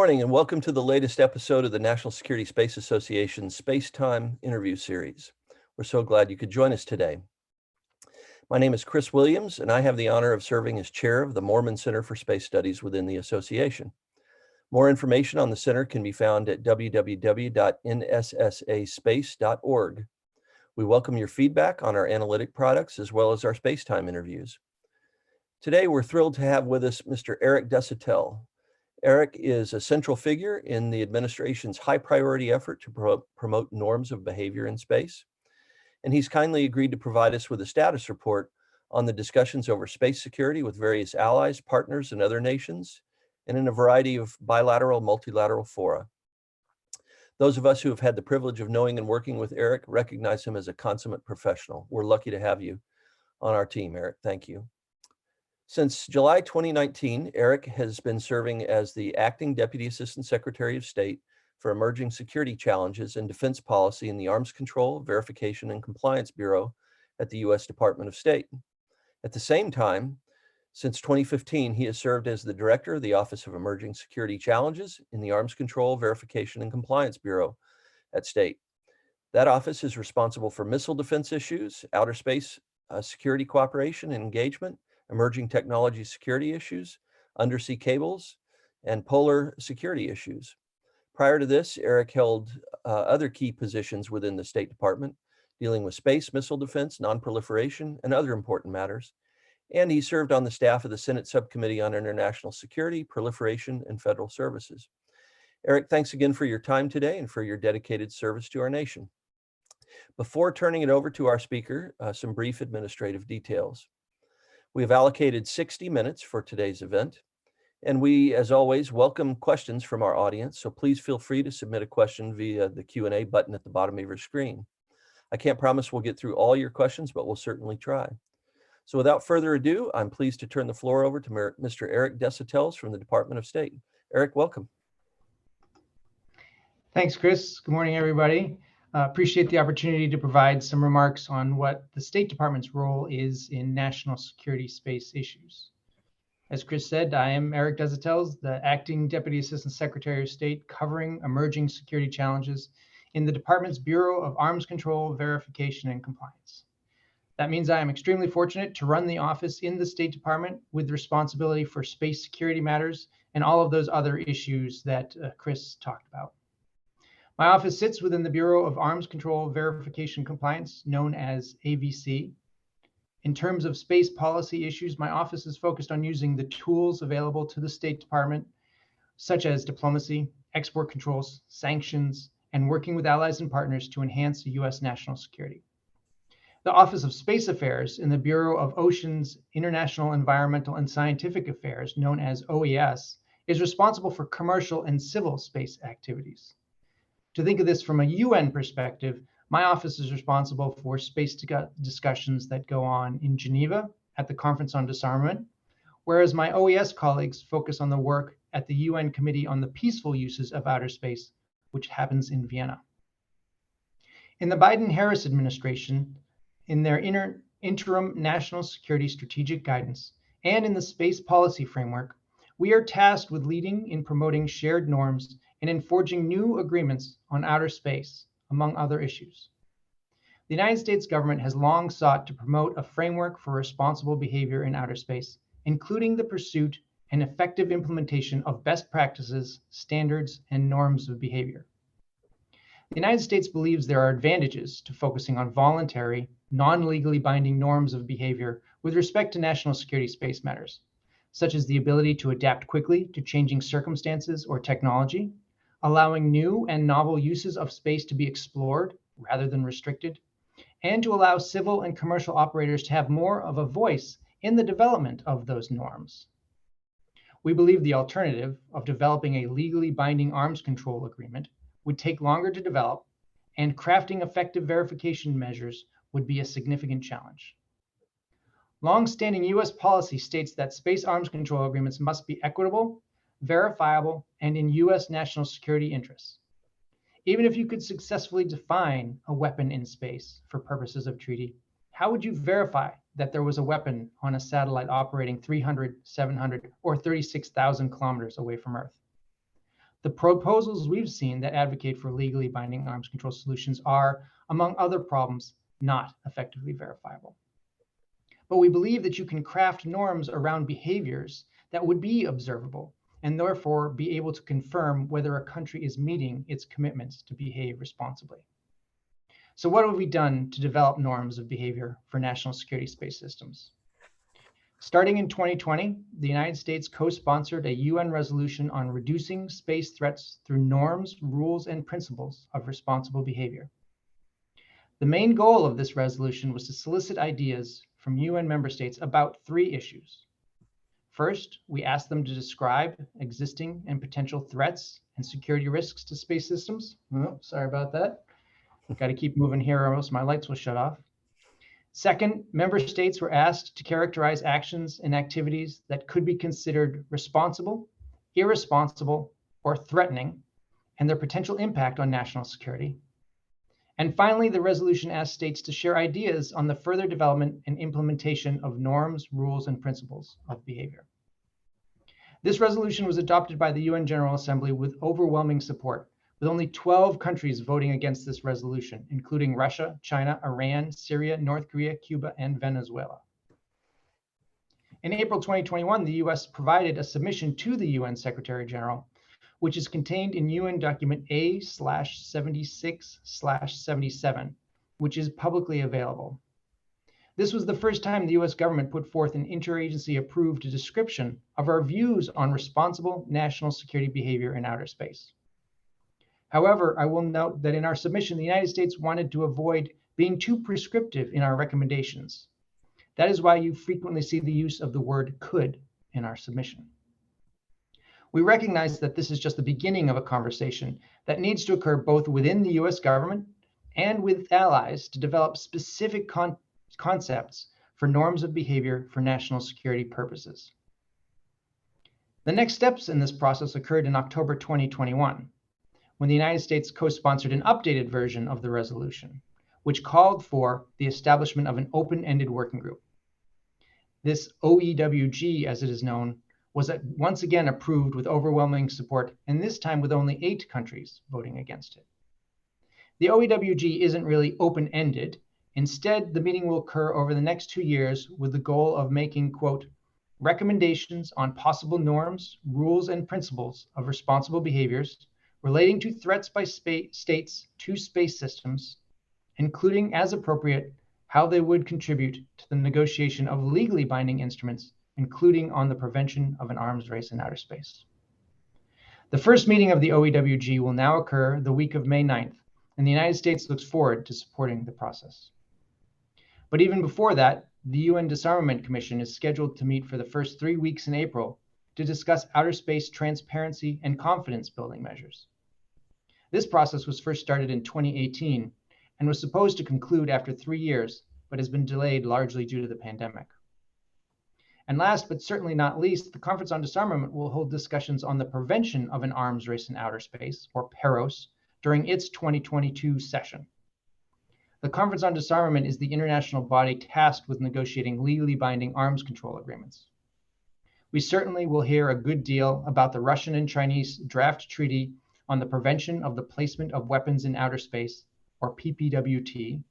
morning and welcome to the latest episode of the National Security Space Association's SpaceTime interview series. We're so glad you could join us today. My name is Chris Williams, and I have the honor of serving as chair of the Mormon Center for Space Studies within the association. More information on the center can be found at www.nssaspace.org. We welcome your feedback on our analytic products as well as our SpaceTime interviews. Today, we're thrilled to have with us Mr. Eric Desautels. Eric is a central figure in the administration's high priority effort to promote norms of behavior in space. And he's kindly agreed to provide us with a status report on the discussions over space security with various allies, partners, and other nations, and in a variety of bilateral, multilateral fora. Those of us who have had the privilege of knowing and working with Eric recognize him as a consummate professional. We're lucky to have you on our team, Eric. Thank you. Since July 2019, Eric has been serving as the Acting Deputy Assistant Secretary of State for Emerging Security Challenges and Defense Policy in the Arms Control, Verification, and Compliance Bureau at the U.S. Department of State. At the same time, since 2015, he has served as the Director of the Office of Emerging Security Challenges in the Arms Control, Verification, and Compliance Bureau at State. That office is responsible for missile defense issues, outer space security cooperation and engagement, emerging technology security issues, undersea cables, and polar security issues. Prior to this, Eric held other key positions within the State Department, dealing with space, missile defense, nonproliferation, and other important matters. And he served on the staff of the Senate Subcommittee on International Security, Proliferation, and Federal Services. Eric, thanks again for your time today and for your dedicated service to our nation. Before turning it over to our speaker, some brief administrative details. We have allocated 60 minutes for today's event, and we, as always, welcome questions from our audience, so please feel free to submit a question via the Q&A button at the bottom of your screen. I can't promise we'll get through all your questions, but we'll certainly try. So without further ado, I'm pleased to turn the floor over to Mr. Eric Desautels from the Department of State. Eric, welcome. Thanks, Chris. Good morning, everybody. Appreciate the opportunity to provide some remarks on what the State Department's role is in national security space issues. As Chris said, I am Eric Desautels, the Acting Deputy Assistant Secretary of State covering emerging security challenges in the Department's Bureau of Arms Control, Verification, and Compliance. That means I am extremely fortunate to run the office in the State Department with responsibility for space security matters and all of those other issues that Chris talked about. My office sits within the Bureau of Arms Control, Verification, Compliance, known as AVC. In terms of space policy issues, my office is focused on using the tools available to the State Department, such as diplomacy, export controls, sanctions, and working with allies and partners to enhance U.S. national security. The Office of Space Affairs in the Bureau of Oceans, International Environmental and Scientific Affairs, known as OES, is responsible for commercial and civil space activities. To think of this from a UN perspective, my office is responsible for space discussions that go on in Geneva at the Conference on Disarmament, whereas my OES colleagues focus on the work at the UN Committee on the Peaceful Uses of Outer Space, which happens in Vienna. In the Biden-Harris administration, in their interim national security strategic guidance, and in the space policy framework, we are tasked with leading in promoting shared norms and in forging new agreements on outer space, among other issues. The United States government has long sought to promote a framework for responsible behavior in outer space, including the pursuit and effective implementation of best practices, standards, and norms of behavior. The United States believes there are advantages to focusing on voluntary, non-legally binding norms of behavior with respect to national security space matters, such as the ability to adapt quickly to changing circumstances or technology, allowing new and novel uses of space to be explored rather than restricted, and to allow civil and commercial operators to have more of a voice in the development of those norms. We believe the alternative of developing a legally binding arms control agreement would take longer to develop, and crafting effective verification measures would be a significant challenge. Long-standing U.S. policy states that space arms control agreements must be equitable, verifiable, and in U.S. national security interests. Even if you could successfully define a weapon in space for purposes of treaty, how would you verify that there was a weapon on a satellite operating 300, 700, or 36,000 kilometers away from Earth? The proposals we've seen that advocate for legally binding arms control solutions are, among other problems, not effectively verifiable. But we believe that you can craft norms around behaviors that would be observable and therefore be able to confirm whether a country is meeting its commitments to behave responsibly. So what have we done to develop norms of behavior for national security space systems? Starting in 2020, the United States co-sponsored a UN resolution on reducing space threats through norms, rules, and principles of responsible behavior. The main goal of this resolution was to solicit ideas from UN member states about 3 issues. First, we asked them to describe existing and potential threats and security risks to space systems. Oh, sorry about that. Got to keep moving here or else my lights will shut off. Second, member states were asked to characterize actions and activities that could be considered responsible, irresponsible, or threatening, and their potential impact on national security. And finally, the resolution asked states to share ideas on the further development and implementation of norms, rules, and principles of behavior. This resolution was adopted by the UN General Assembly with overwhelming support, with only 12 countries voting against this resolution, including Russia, China, Iran, Syria, North Korea, Cuba, and Venezuela. In April 2021, the US provided a submission to the UN Secretary General, which is contained in UN document A/76/77, which is publicly available. This was the first time the US government put forth an interagency approved description of our views on responsible national security behavior in outer space. However, I will note that in our submission, the United States wanted to avoid being too prescriptive in our recommendations. That is why you frequently see the use of the word could in our submission. We recognize that this is just the beginning of a conversation that needs to occur both within the US government and with allies to develop specific concepts for norms of behavior for national security purposes. The next steps in this process occurred in October 2021, when the United States co-sponsored an updated version of the resolution, which called for the establishment of an open-ended working group. This OEWG, as it is known, was once again approved with overwhelming support, and this time with only 8 countries voting against it. The OEWG isn't really open-ended. Instead, the meeting will occur over the next 2 years with the goal of making, quote, recommendations on possible norms, rules, and principles of responsible behaviors relating to threats by states to space systems, including, as appropriate, how they would contribute to the negotiation of legally binding instruments, including on the prevention of an arms race in outer space. The first meeting of the OEWG will now occur the week of May 9th, and the United States looks forward to supporting the process. But even before that, the UN Disarmament Commission is scheduled to meet for the first 3 weeks in April to discuss outer space transparency and confidence building measures. This process was first started in 2018 and was supposed to conclude after 3 years, but has been delayed largely due to the pandemic. And last, but certainly not least, the Conference on Disarmament will hold discussions on the prevention of an arms race in outer space, or PAROS, during its 2022 session. The Conference on Disarmament is the international body tasked with negotiating legally binding arms control agreements. We certainly will hear a good deal about the Russian and Chinese draft treaty on the prevention of the placement of weapons in outer space, or PPWT.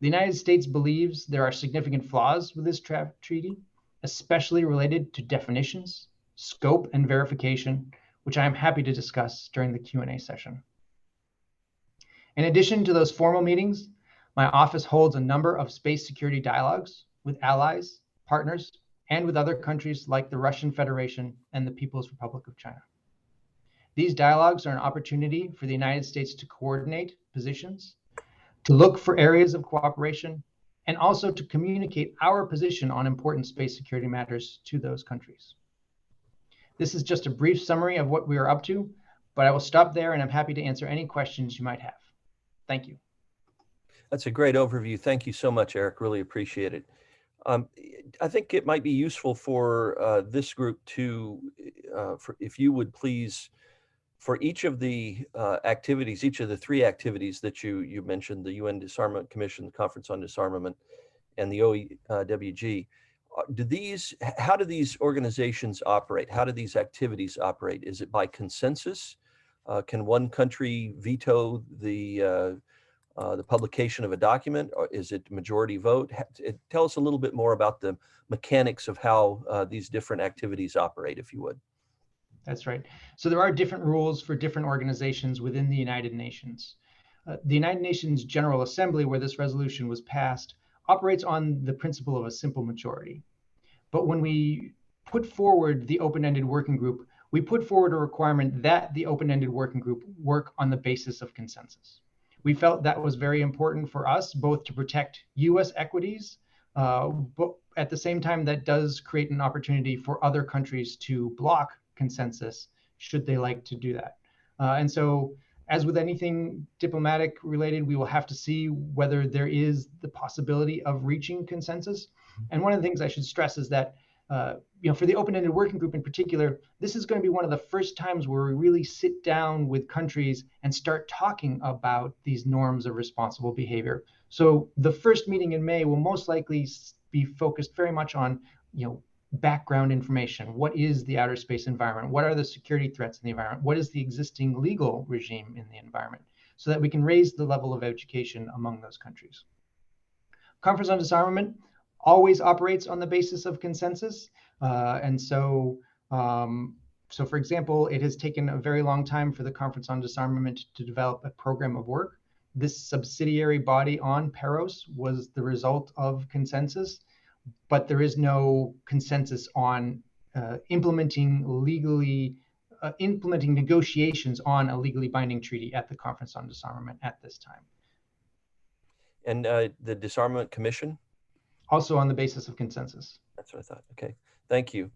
The United States believes there are significant flaws with this draft treaty, especially related to definitions, scope, and verification, which I am happy to discuss during the Q&A session. In addition to those formal meetings, my office holds a number of space security dialogues with allies, partners, and with other countries like the Russian Federation and the People's Republic of China. These dialogues are an opportunity for the United States to coordinate positions, to look for areas of cooperation, and also to communicate our position on important space security matters to those countries. This is just a brief summary of what we are up to, but I will stop there and I'm happy to answer any questions you might have. Thank you. That's a great overview. Thank you so much, Eric. Really appreciate it. I think it might be useful for this group to, if you would please, for each of the activities, each of the 3 activities that you mentioned, the UN Disarmament Commission, the Conference on Disarmament, and the OEWG, how do these organizations operate? How do these activities operate? Is it by consensus? Can one country veto the publication of a document, or is it majority vote? Tell us a little bit more about the mechanics of how these different activities operate, if you would. That's right. So there are different rules for different organizations within the United Nations. The United Nations General Assembly, where this resolution was passed, operates on the principle of a simple majority. But when we put forward the open-ended working group, we put forward a requirement that the open-ended working group work on the basis of consensus. We felt that was very important for us, both to protect US equities, but at the same time, that does create an opportunity for other countries to block consensus should they like to do that. And so, as with anything diplomatic related, we will have to see whether there is the possibility of reaching consensus. And one of the things I should stress is that, for the open-ended working group in particular, this is going to be one of the first times where we really sit down with countries and start talking about these norms of responsible behavior. So the first meeting in May will most likely be focused very much on, background information. What is the outer space environment? What are the security threats in the environment? What is the existing legal regime in the environment? So that we can raise the level of education among those countries. Conference on Disarmament always operates on the basis of consensus. So for example, it has taken a very long time for the Conference on Disarmament to develop a program of work. This subsidiary body on PEROS was the result of consensus, but there is no consensus on implementing negotiations on a legally binding treaty at the Conference on Disarmament at this time. And the Disarmament Commission? Also on the basis of consensus. That's what I thought. Okay, thank you.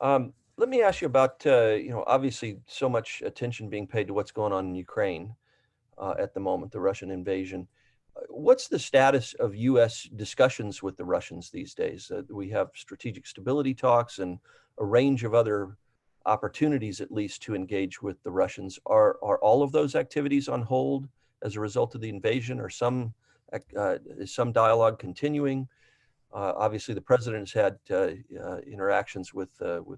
Let me ask you about, obviously so much attention being paid to what's going on in Ukraine at the moment, the Russian invasion. What's the status of U.S. discussions with the Russians these days? We have strategic stability talks and a range of other opportunities, at least, to engage with the Russians. Are all of those activities on hold as a result of the invasion, or is some dialogue continuing? Obviously, the president has had interactions with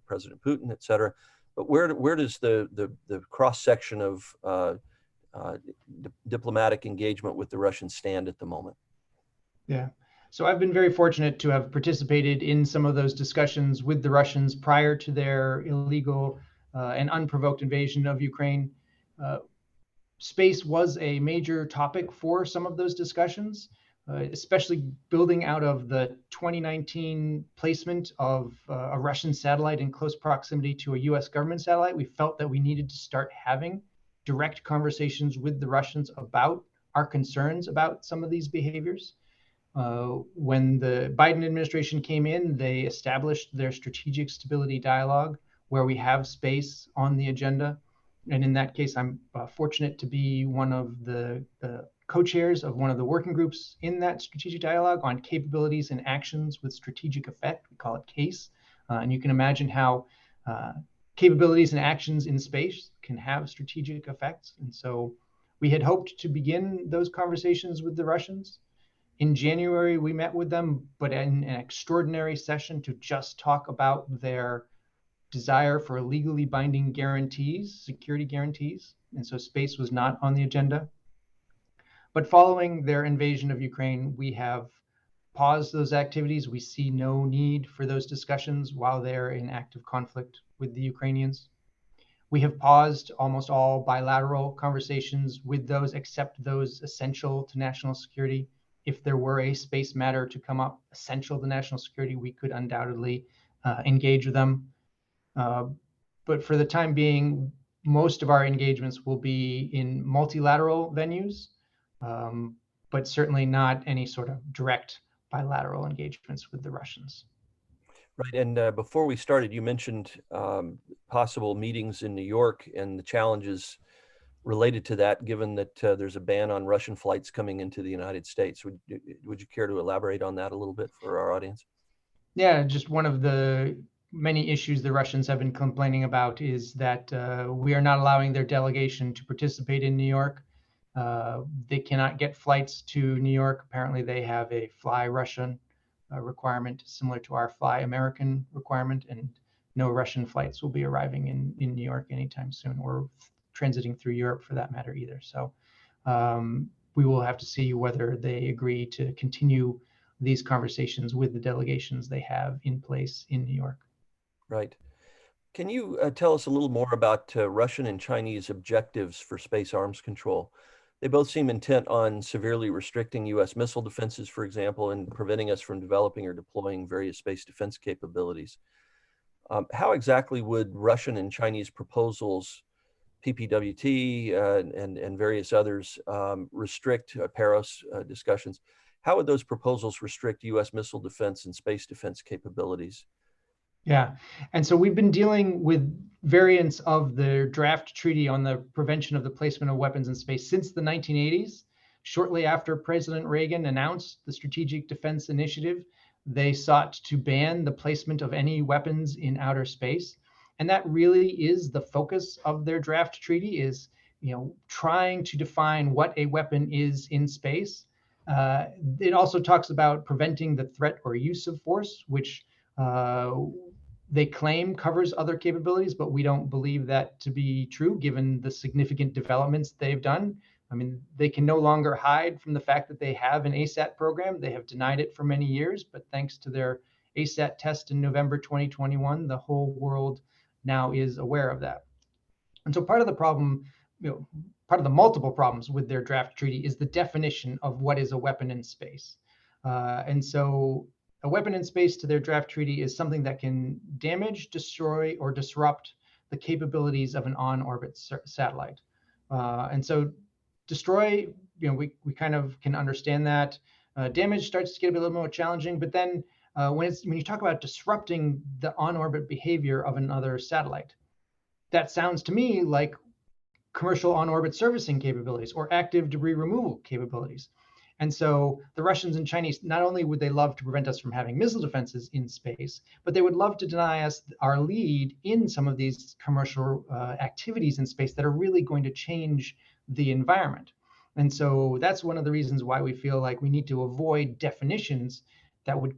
President Putin, et cetera. But where does the cross section of diplomatic engagement with the Russians stand at the moment? Yeah. So I've been very fortunate to have participated in some of those discussions with the Russians prior to their illegal and unprovoked invasion of Ukraine. Space was a major topic for some of those discussions, especially building out of the 2019 placement of a Russian satellite in close proximity to a US government satellite. We felt that we needed to start having direct conversations with the Russians about our concerns about some of these behaviors. When the Biden administration came in, they established their strategic stability dialogue, where we have space on the agenda. And in that case, I'm fortunate to be one of the co-chairs of one of the working groups in that strategic dialogue on capabilities and actions with strategic effect. We call it CASE. And you can imagine how capabilities and actions in space can have strategic effects. And so we had hoped to begin those conversations with the Russians. In January, we met with them, but in an extraordinary session to just talk about their desire for legally binding guarantees, security guarantees. And so space was not on the agenda. But following their invasion of Ukraine, we have paused those activities. We see no need for those discussions while they're in active conflict with the Ukrainians. We have paused almost all bilateral conversations with those, except those essential to national security. If there were a space matter to come up essential to national security, we could undoubtedly engage with them. But for the time being, most of our engagements will be in multilateral venues, but certainly not any sort of direct bilateral engagements with the Russians. Right. And before we started, you mentioned possible meetings in New York and the challenges related to that, given that there's a ban on Russian flights coming into the United States. Would you care to elaborate on that a little bit for our audience? Yeah, just one of the many issues the Russians have been complaining about is that we are not allowing their delegation to participate in New York. They cannot get flights to New York. Apparently, they have a Fly Russian requirement similar to our Fly American requirement, and no Russian flights will be arriving in New York anytime soon, or transiting through Europe for that matter either. So we will have to see whether they agree to continue these conversations with the delegations they have in place in New York. Right. Can you tell us a little more about Russian and Chinese objectives for space arms control? They both seem intent on severely restricting U.S. missile defenses, for example, and preventing us from developing or deploying various space defense capabilities. How exactly would Russian and Chinese proposals, PPWT and various others, restrict Paris discussions? How would those proposals restrict U.S. missile defense and space defense capabilities? Yeah. And so we've been dealing with variants of the draft treaty on the prevention of the placement of weapons in space since the 1980s. Shortly after President Reagan announced the Strategic Defense Initiative, they sought to ban the placement of any weapons in outer space. And that really is the focus of their draft treaty, is trying to define what a weapon is in space. It also talks about preventing the threat or use of force, which they claim covers other capabilities, but we don't believe that to be true given the significant developments they've done. I mean, they can no longer hide from the fact that they have an ASAT program. They have denied it for many years, but thanks to their ASAT test in November 2021, the whole world now is aware of that. And so part of the problem, part of the multiple problems with their draft treaty is the definition of what is a weapon in space. And so a weapon in space to their draft treaty is something that can damage, destroy, or disrupt the capabilities of an on-orbit satellite. And so destroy, we kind of can understand that. Damage starts to get a little more challenging, but then when you talk about disrupting the on-orbit behavior of another satellite, that sounds to me like commercial on-orbit servicing capabilities or active debris removal capabilities. And so the Russians and Chinese, not only would they love to prevent us from having missile defenses in space, but they would love to deny us our lead in some of these commercial activities in space that are really going to change the environment. And so that's one of the reasons why we feel like we need to avoid definitions that would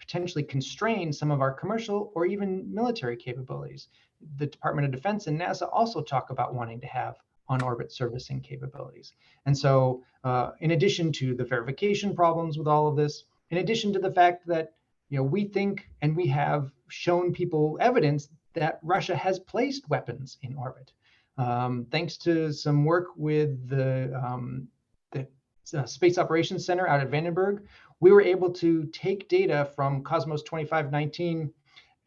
potentially constrain some of our commercial or even military capabilities. The Department of Defense and NASA also talk about wanting to have on-orbit servicing capabilities. And so in addition to the verification problems with all of this, in addition to the fact that we think and we have shown people evidence that Russia has placed weapons in orbit. Thanks to some work with the Space Operations Center out at Vandenberg, we were able to take data from Cosmos 2519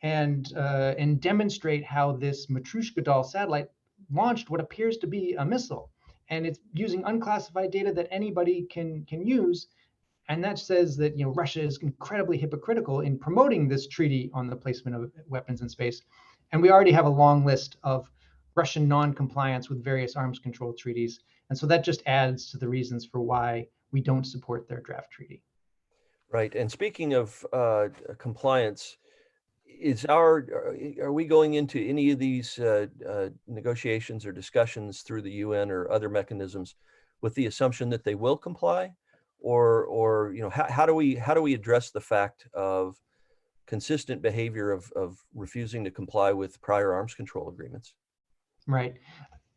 and demonstrate how this Matryoshka doll satellite launched what appears to be a missile, and it's using unclassified data that anybody can use. And that says that Russia is incredibly hypocritical in promoting this treaty on the placement of weapons in space. And we already have a long list of Russian non-compliance with various arms control treaties. And so that just adds to the reasons for why we don't support their draft treaty. Right. And speaking of compliance, are we going into any of these negotiations or discussions through the UN or other mechanisms with the assumption that they will comply, or how do we address the fact of consistent behavior of refusing to comply with prior arms control agreements? Right.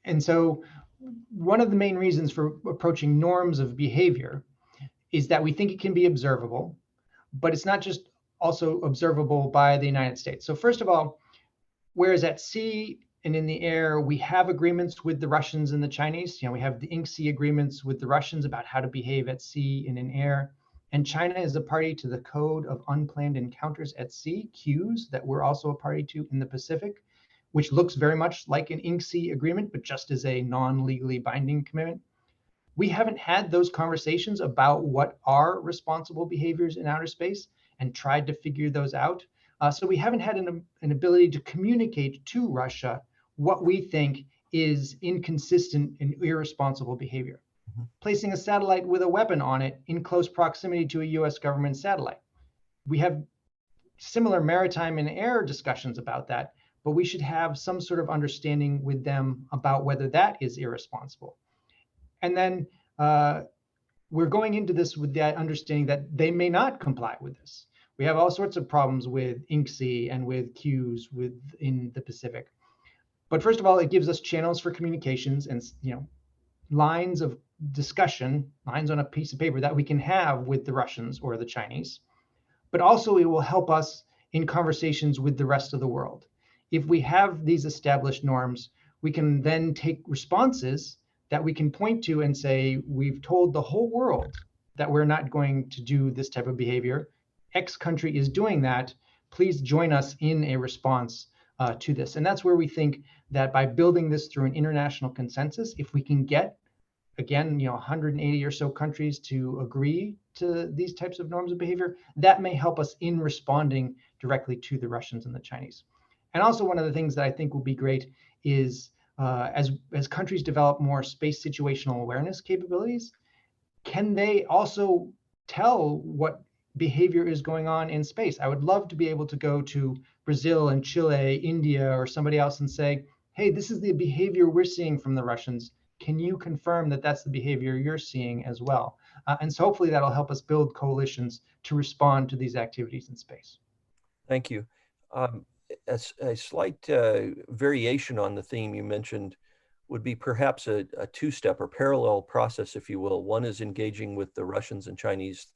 And so one of the main reasons for approaching norms of behavior is that we think it can be observable, but it's not just also observable by the United States. So first of all, whereas at sea and in the air, we have agreements with the Russians and the Chinese. We have the INC agreements with the Russians about how to behave at sea and in air. And China is a party to the Code of Unplanned Encounters at Sea, CUES, that we're also a party to in the Pacific, which looks very much like an INC agreement, but just as a non-legally binding commitment. We haven't had those conversations about what are responsible behaviors in outer space and tried to figure those out. So we haven't had an ability to communicate to Russia what we think is inconsistent and irresponsible behavior. Mm-hmm. Placing a satellite with a weapon on it in close proximity to a US government satellite. We have similar maritime and air discussions about that, but we should have some sort of understanding with them about whether that is irresponsible. And then we're going into this with the understanding that they may not comply with this, We have all sorts of problems with INCSI and with queues in the Pacific. But first of all, it gives us channels for communications and lines of discussion, lines on a piece of paper that we can have with the Russians or the Chinese. But also it will help us in conversations with the rest of the world. If we have these established norms, we can then take responses that we can point to and say, we've told the whole world that we're not going to do this type of behavior. X country is doing that. Please join us in a response to this. And that's where we think that by building this through an international consensus, if we can get, again, 180 or so countries to agree to these types of norms of behavior, that may help us in responding directly to the Russians and the Chinese. And also one of the things that I think will be great is as countries develop more space situational awareness capabilities, can they also tell what behavior is going on in space? I would love to be able to go to Brazil and Chile, India, or somebody else and say, hey, this is the behavior we're seeing from the Russians. Can you confirm that that's the behavior you're seeing as well? And so hopefully that'll help us build coalitions to respond to these activities in space. Thank you. Um, a slight variation on the theme you mentioned would be perhaps a two-step or parallel process, if you will. One is engaging with the Russians and Chinese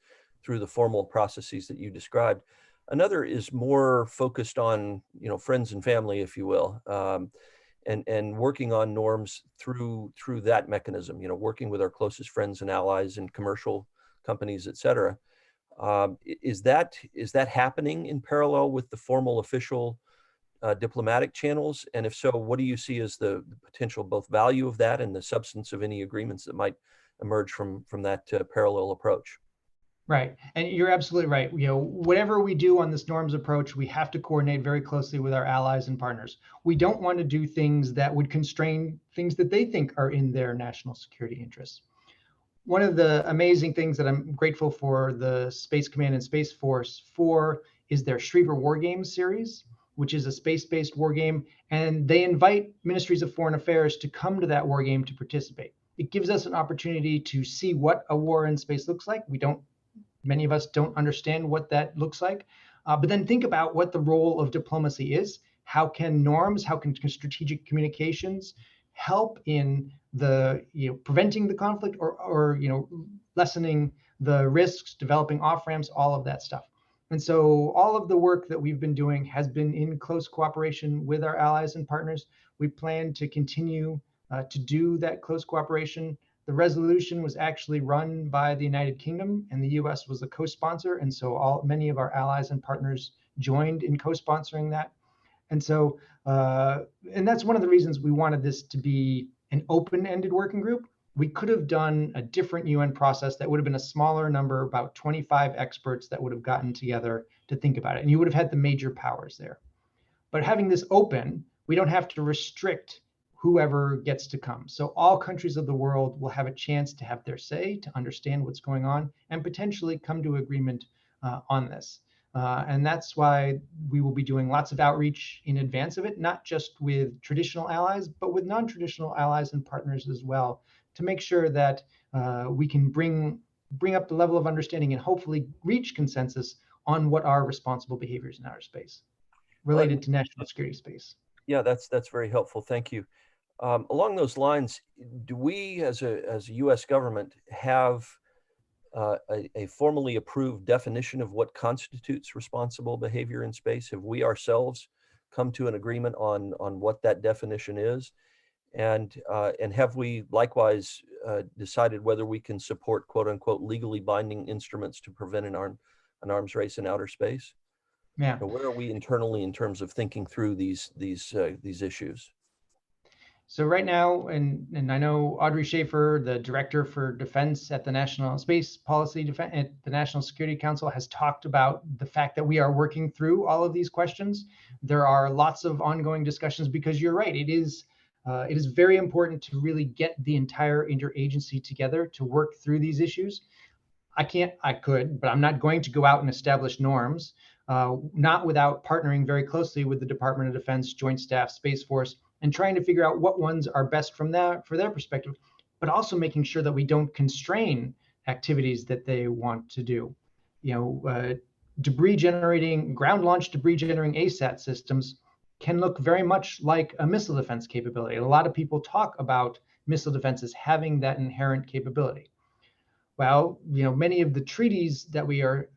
through the formal processes that you described. Another is more focused on, friends and family, if you will, and working on norms through that mechanism. Working with our closest friends and allies and commercial companies, et cetera. Is that happening in parallel with the formal official diplomatic channels? And if so, what do you see as the potential both value of that and the substance of any agreements that might emerge from that parallel approach? Right. And you're absolutely right. Whatever we do on this norms approach, we have to coordinate very closely with our allies and partners. We don't want to do things that would constrain things that they think are in their national security interests. One of the amazing things that I'm grateful for the Space Command and Space Force for is their Schriever War Games series, which is a space-based war game. And they invite ministries of foreign affairs to come to that war game to participate. It gives us an opportunity to see what a war in space looks like. Many of us don't understand what that looks like. But then think about what the role of diplomacy is. How can norms, how can strategic communications help in the preventing the conflict or lessening the risks, developing off ramps, all of that stuff. And so all of the work that we've been doing has been in close cooperation with our allies and partners. We plan to continue to do that close cooperation. The resolution was actually run by the United Kingdom, and the US was a co-sponsor. And so many of our allies and partners joined in co-sponsoring that. And so, and that's one of the reasons we wanted this to be an open-ended working group. We could have done a different UN process that would have been a smaller number, about 25 experts that would have gotten together to think about it. And you would have had the major powers there. But having this open, we don't have to restrict whoever gets to come. So all countries of the world will have a chance to have their say, to understand what's going on, and potentially come to agreement on this. And that's why we will be doing lots of outreach in advance of it, not just with traditional allies, but with non-traditional allies and partners as well, to make sure that we can bring up the level of understanding and hopefully reach consensus on what are responsible behaviors in outer space related to national security space. Yeah, that's very helpful. Thank you. Along those lines, do we as a U.S. government have a formally approved definition of what constitutes responsible behavior in space? Have we ourselves come to an agreement on what that definition is? And have we likewise decided whether we can support "quote unquote" legally binding instruments to prevent an arms race in outer space? Yeah. Where are we internally in terms of thinking through these issues? So right now, and I know Audrey Schaefer, the director for defense at the National Space Policy at the National Security Council, has talked about the fact that we are working through all of these questions. There are lots of ongoing discussions because you're right. It is very important to really get the entire interagency together to work through these issues. I could, but I'm not going to go out and establish norms, not without partnering very closely with the Department of Defense, Joint Staff, Space Force, and trying to figure out what ones are best for their perspective, but also making sure that we don't constrain activities that they want to do. ground-launched debris-generating ASAT systems can look very much like a missile defense capability. A lot of people talk about missile defense as having that inherent capability. Well, many of the treaties that we are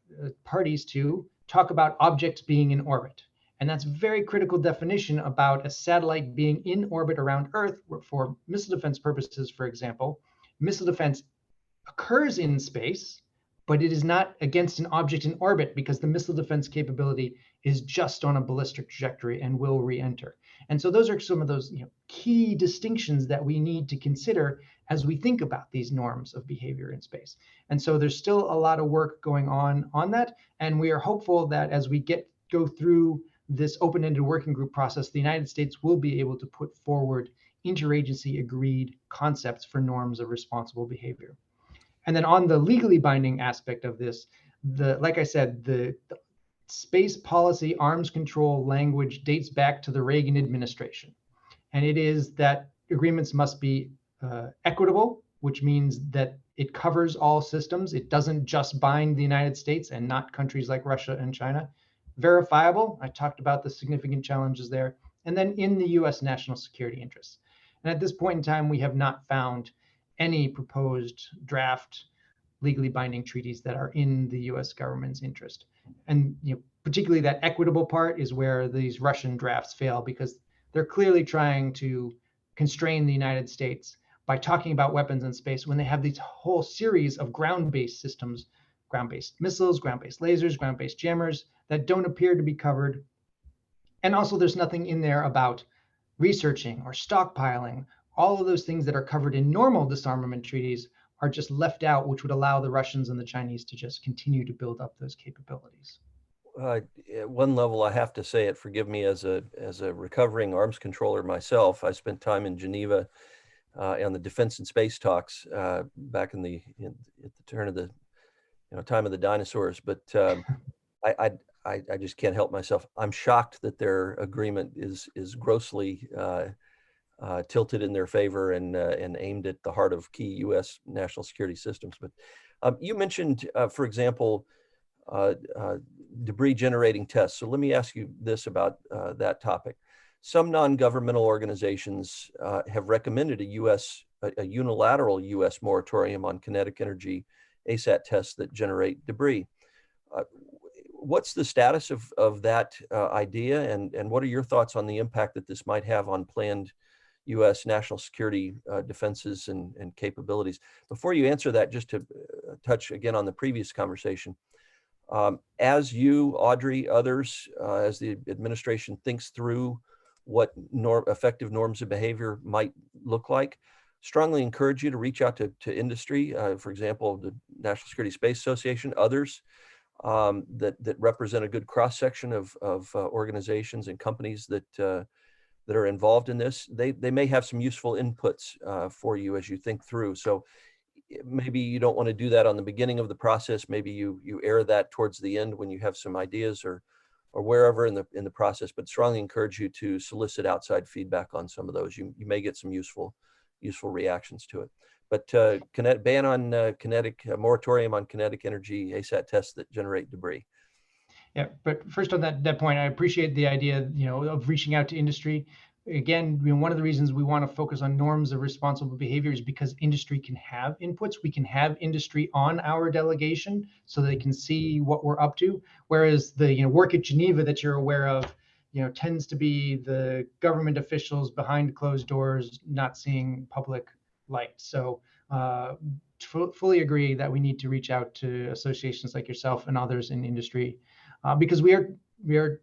parties to talk about objects being in orbit. And that's a very critical definition about a satellite being in orbit around Earth for missile defense purposes, for example. Missile defense occurs in space, but it is not against an object in orbit because the missile defense capability is just on a ballistic trajectory and will re-enter. And so those are some of those key distinctions that we need to consider as we think about these norms of behavior in space. And so there's still a lot of work going on that. And we are hopeful that as we go through this open-ended working group process, the United States will be able to put forward interagency agreed concepts for norms of responsible behavior. And then on the legally binding aspect of this, like I said, the space policy arms control language dates back to the Reagan administration. And it is that agreements must be equitable, which means that it covers all systems. It doesn't just bind the United States and not countries like Russia and China. Verifiable, I talked about the significant challenges there. And then in the US national security interests. And at this point in time, we have not found any proposed draft legally binding treaties that are in the US government's interest. And particularly that equitable part is where these Russian drafts fail, because they're clearly trying to constrain the United States by talking about weapons in space when they have these whole series of ground-based systems, ground-based missiles, ground-based lasers, ground-based jammers that don't appear to be covered. And also there's nothing in there about researching or stockpiling. All of those things that are covered in normal disarmament treaties are just left out, which would allow the Russians and the Chinese to just continue to build up those capabilities. At one level, I have to say it, forgive me, as a recovering arms controller myself, I spent time in Geneva on the defense and space talks back at the turn of the time of the dinosaurs. But I just can't help myself. I'm shocked that their agreement is grossly tilted in their favor and aimed at the heart of key U.S. national security systems. But you mentioned, for example, debris generating tests. So let me ask you this about that topic. Some non-governmental organizations have recommended a unilateral U.S. moratorium on kinetic energy ASAT tests that generate debris. What's the status of that idea, and what are your thoughts on the impact that this might have on planned U.S. national security defenses and capabilities? Before you answer that, just to touch again on the previous conversation, as you, Audrey, others, as the administration thinks through what effective norms of behavior might look like, strongly encourage you to reach out to industry, for example, the National Security Space Association, others that represent a good cross-section of organizations and companies that are involved in this. They may have some useful inputs for you as you think through. So maybe you don't want to do that on the beginning of the process. Maybe you air that towards the end when you have some ideas or wherever in the process, but strongly encourage you to solicit outside feedback on some of those. You may get some useful reactions to it. But moratorium on kinetic energy ASAT tests that generate debris. Yeah, but first on that point, I appreciate the idea, of reaching out to industry. Again, one of the reasons we want to focus on norms of responsible behavior is because industry can have inputs. We can have industry on our delegation so they can see what we're up to. Whereas the work at Geneva that you're aware of, tends to be the government officials behind closed doors, not seeing public light. So fully agree that we need to reach out to associations like yourself and others in industry because we are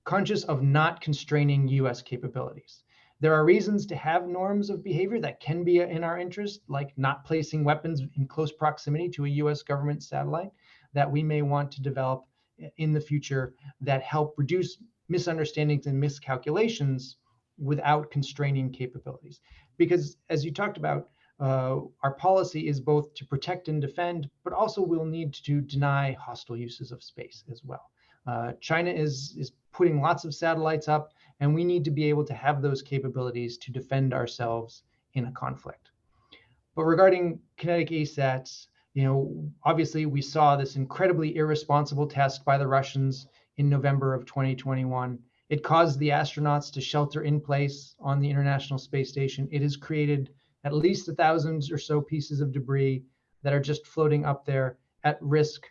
conscious of not constraining U.S. capabilities. There are reasons to have norms of behavior that can be in our interest, like not placing weapons in close proximity to a U.S. government satellite that we may want to develop in the future that help reduce misunderstandings and miscalculations without constraining capabilities. Because as you talked about, our policy is both to protect and defend, but also we'll need to deny hostile uses of space as well. China is putting lots of satellites up, and we need to be able to have those capabilities to defend ourselves in a conflict. But regarding kinetic ASATs, Obviously we saw this incredibly irresponsible test by the Russians in November of 2021. It caused the astronauts to shelter in place on the International Space Station. It has created at least 1,000 or so pieces of debris that are just floating up there at risk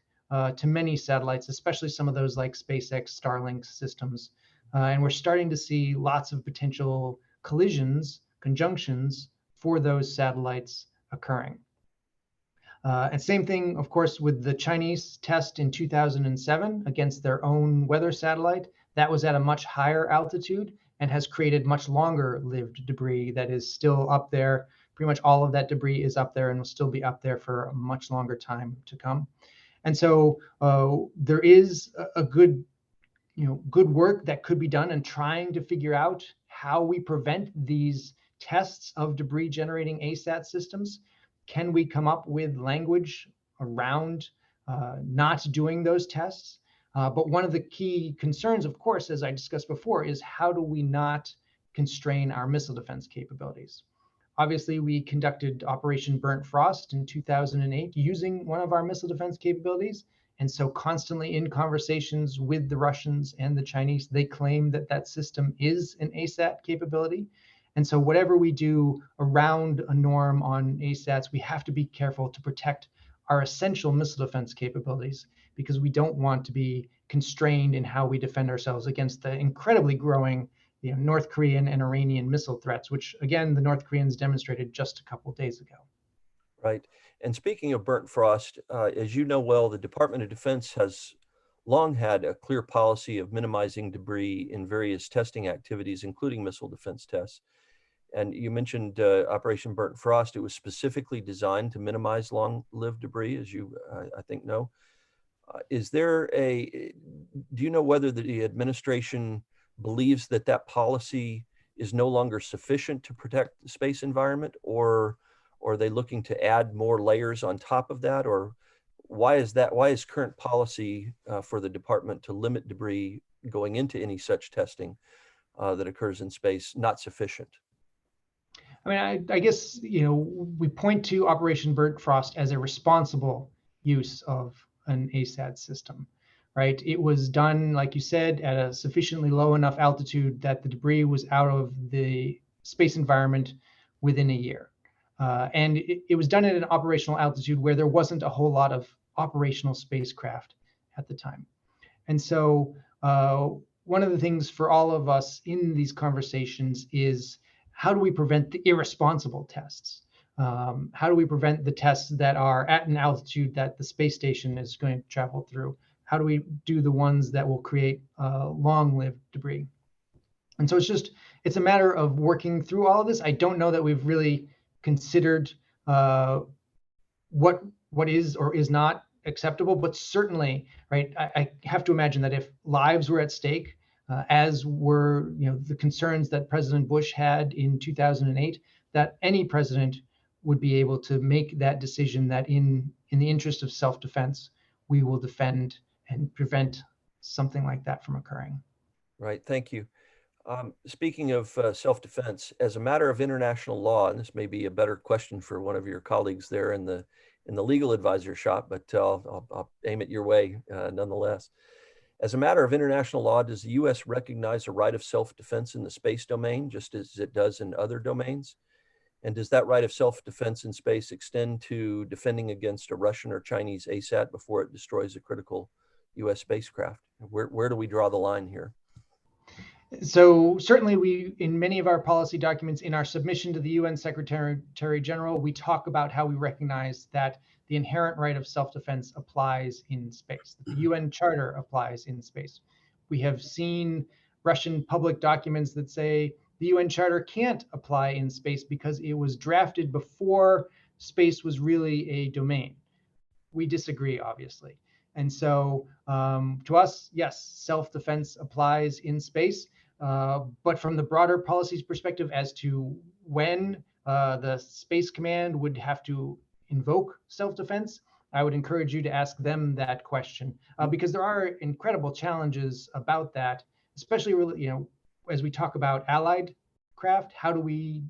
to many satellites, especially some of those like SpaceX Starlink systems. And we're starting to see lots of potential collisions, conjunctions for those satellites occurring. And same thing, of course, with the Chinese test in 2007 against their own weather satellite. That was at a much higher altitude and has created much longer lived debris that is still up there. Pretty much all of that debris is up there and will still be up there for a much longer time to come. And so there is a good good work that could be done in trying to figure out how we prevent these tests of debris generating ASAT systems. Can we come up with language around not doing those tests? But one of the key concerns, of course, as I discussed before, is how do we not constrain our missile defense capabilities? Obviously, we conducted Operation Burnt Frost in 2008 using one of our missile defense capabilities. And so constantly in conversations with the Russians and the Chinese, they claim that that system is an ASAT capability. And so whatever we do around a norm on ASATs, we have to be careful to protect our essential missile defense capabilities, because we don't want to be constrained in how we defend ourselves against the incredibly growing North Korean and Iranian missile threats, which again, the North Koreans demonstrated just a couple of days ago. Right. And speaking of burnt frost, as you know well, the Department of Defense has long had a clear policy of minimizing debris in various testing activities, including missile defense tests. And you mentioned Operation Burnt Frost. It was specifically designed to minimize long-lived debris, as you, I think, know. Do you know whether the administration believes that that policy is no longer sufficient to protect the space environment, or are they looking to add more layers on top of that? Or why is that? Why is current policy for the department to limit debris going into any such testing that occurs in space not sufficient? I mean, I guess, we point to Operation Burnt Frost as a responsible use of an ASAT system, right? It was done, like you said, at a sufficiently low enough altitude that the debris was out of the space environment within a year. And it was done at an operational altitude where there wasn't a whole lot of operational spacecraft at the time. And so one of the things for all of us in these conversations is, how do we prevent the irresponsible tests? How do we prevent the tests that are at an altitude that the space station is going to travel through? How do we do the ones that will create long-lived debris? And so it's a matter of working through all of this. I don't know that we've really considered what is or is not acceptable, but certainly, right, I have to imagine that if lives were at stake, as were the concerns that President Bush had in 2008, that any president would be able to make that decision that in the interest of self-defense, we will defend and prevent something like that from occurring. Right. Thank you. Speaking of self-defense, as a matter of international law, and this may be a better question for one of your colleagues there in the legal advisor shop, but I'll aim it your way nonetheless. As a matter of international law, does the U.S. recognize a right of self-defense in the space domain, just as it does in other domains? And does that right of self-defense in space extend to defending against a Russian or Chinese ASAT before it destroys a critical U.S. spacecraft? Where do we draw the line here? So certainly we, in many of our policy documents, in our submission to the UN Secretary General, we talk about how we recognize that the inherent right of self-defense applies in space, that the UN Charter applies in space. We have seen Russian public documents that say the UN Charter can't apply in space because it was drafted before space was really a domain. We disagree, obviously. And so to us, yes, self-defense applies in space. But from the broader policies perspective as to when the Space Command would have to invoke self-defense, I would encourage you to ask them that question, because there are incredible challenges about that, especially as we talk about allied craft. How do we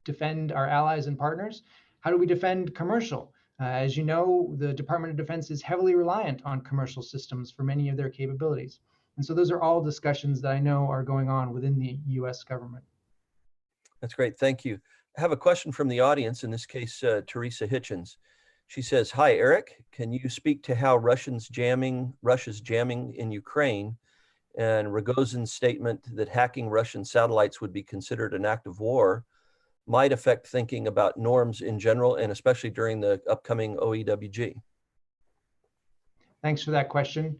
defend our allies and partners? How do we defend commercial As you know, the Department of Defense is heavily reliant on commercial systems for many of their capabilities. And so those are all discussions that I know are going on within the US government. That's great. Thank you. I have a question from the audience, in this case, Teresa Hitchens. She says, "Hi, Eric. Can you speak to how Russia's jamming in Ukraine and Rogozin's statement that hacking Russian satellites would be considered an act of war might affect thinking about norms in general, and especially during the upcoming OEWG?" Thanks for that question.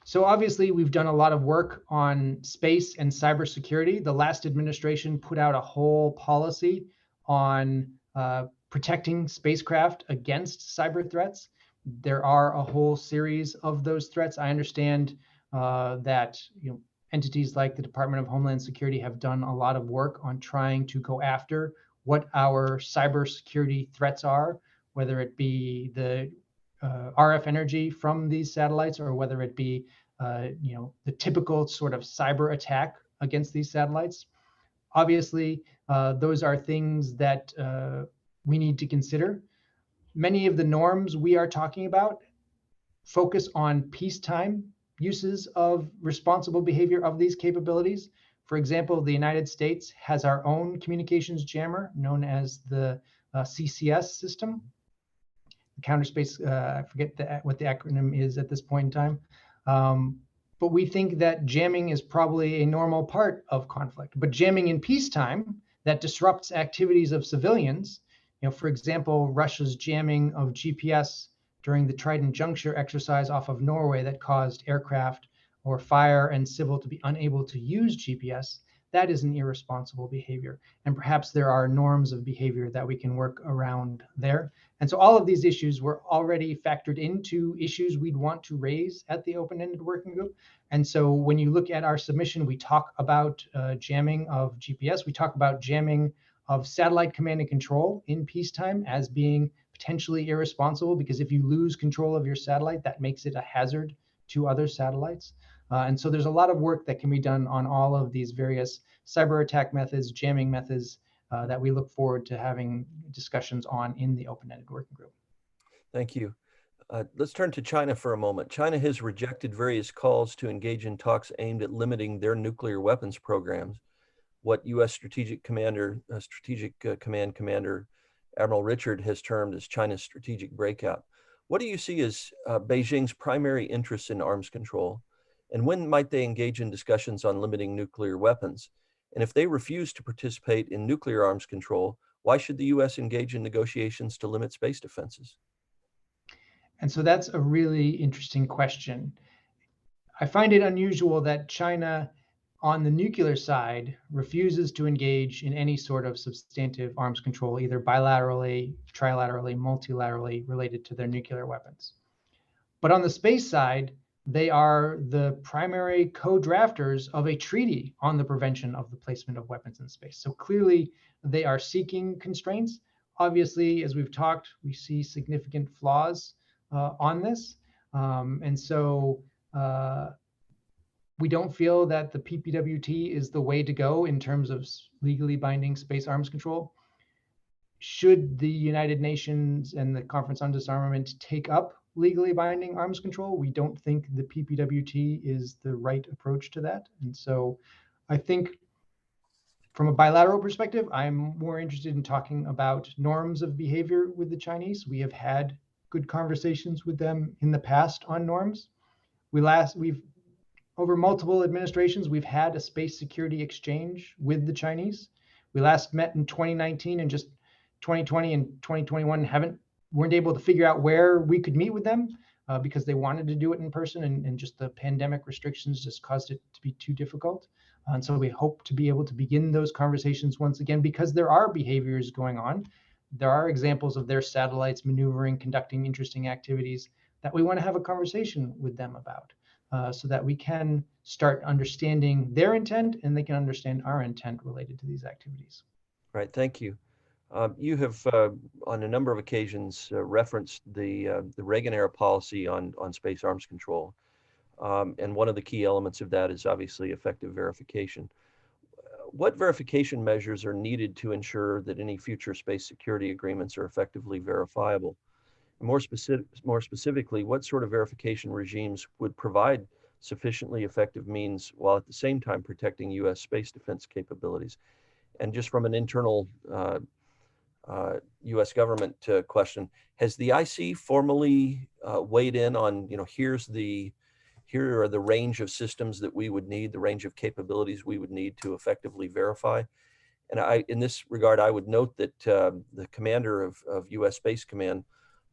So obviously, we've done a lot of work on space and cybersecurity. The last administration put out a whole policy on protecting spacecraft against cyber threats. There are a whole series of those threats. I understand that entities like the Department of Homeland Security have done a lot of work on trying to go after what our cybersecurity threats are, whether it be the RF energy from these satellites, or whether it be the typical sort of cyber attack against these satellites. Obviously, those are things that we need to consider. Many of the norms we are talking about focus on peacetime uses of responsible behavior of these capabilities. For example, the United States has our own communications jammer known as the CCS system, counter space. I forget what the acronym is at this point in time. But we think that jamming is probably a normal part of conflict. But jamming in peacetime that disrupts activities of civilians, for example, Russia's jamming of GPS during the Trident Juncture exercise off of Norway that caused aircraft or fire and civil to be unable to use GPS, that is an irresponsible behavior. And perhaps there are norms of behavior that we can work around there. And so all of these issues were already factored into issues we'd want to raise at the open-ended working group. And so when you look at our submission, we talk about jamming of GPS. We talk about jamming of satellite command and control in peacetime as being potentially irresponsible, because if you lose control of your satellite, that makes it a hazard to other satellites. And so there's a lot of work that can be done on all of these various cyber attack methods, jamming methods, that we look forward to having discussions on in the open-ended working group. Thank you. Let's turn to China for a moment. China has rejected various calls to engage in talks aimed at limiting their nuclear weapons programs, what U.S. Strategic Command Commander Admiral Richard has termed as China's strategic breakout. What do you see as Beijing's primary interests in arms control, and when might they engage in discussions on limiting nuclear weapons? And if they refuse to participate in nuclear arms control, why should the U.S. engage in negotiations to limit space defenses? And so that's a really interesting question. I find it unusual that China, on the nuclear side, refuses to engage in any sort of substantive arms control, either bilaterally, trilaterally, multilaterally related to their nuclear weapons. But on the space side, they are the primary co-drafters of a treaty on the prevention of the placement of weapons in space. So clearly, they are seeking constraints. Obviously, as we've talked, we see significant flaws on this. And so we don't feel that the PPWT is the way to go in terms of legally binding space arms control. Should the United Nations and the Conference on Disarmament take up legally binding arms control, we don't think the PPWT is the right approach to that. And so I think from a bilateral perspective, I'm more interested in talking about norms of behavior with the Chinese. We have had good conversations with them in the past on norms. We've over multiple administrations, we've had a space security exchange with the Chinese. We last met in 2019, and just 2020 and 2021 weren't able to figure out where we could meet with them because they wanted to do it in person, and just the pandemic restrictions just caused it to be too difficult. And so we hope to be able to begin those conversations once again, because there are behaviors going on. There are examples of their satellites maneuvering, conducting interesting activities that we want to have a conversation with them about, so that we can start understanding their intent and they can understand our intent related to these activities. Right, thank you. You have, on a number of occasions, referenced the Reagan-era policy on space arms control. And one of the key elements of that is obviously effective verification. What verification measures are needed to ensure that any future space security agreements are effectively verifiable? More specifically, what sort of verification regimes would provide sufficiently effective means while at the same time protecting U.S. space defense capabilities? And just from an internal U.S. government question, has the IC formally weighed in on, here are the range of systems that we would need, the range of capabilities we would need to effectively verify? And in this regard, I would note that the commander of U.S. Space Command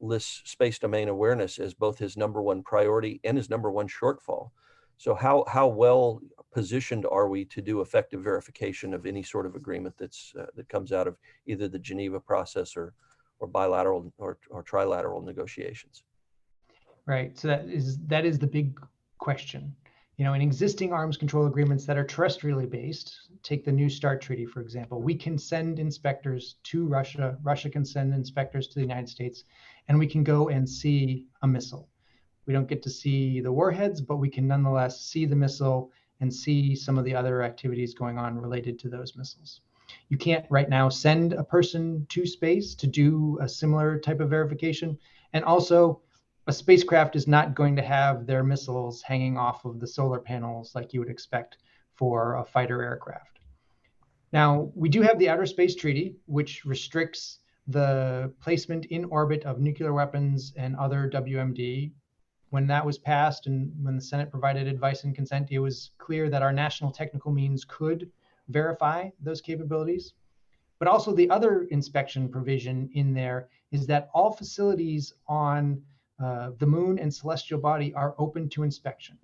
lists space domain awareness as both his number one priority and his number one shortfall. So how well positioned are we to do effective verification of any sort of agreement that comes out of either the Geneva process or bilateral or trilateral negotiations? Right. So that is the big question. In existing arms control agreements that are terrestrially based, take the New START Treaty, for example, we can send inspectors to Russia. Russia can send inspectors to the United States, and we can go and see a missile. We don't get to see the warheads, but we can nonetheless see the missile and see some of the other activities going on related to those missiles. You can't right now send a person to space to do a similar type of verification. And also, a spacecraft is not going to have their missiles hanging off of the solar panels like you would expect for a fighter aircraft. Now, we do have the Outer Space Treaty, which restricts the placement in orbit of nuclear weapons and other WMD. When that was passed and when the Senate provided advice and consent, it was clear that our national technical means could verify those capabilities. But also the other inspection provision in there is that all facilities on the moon and celestial body are open to inspection.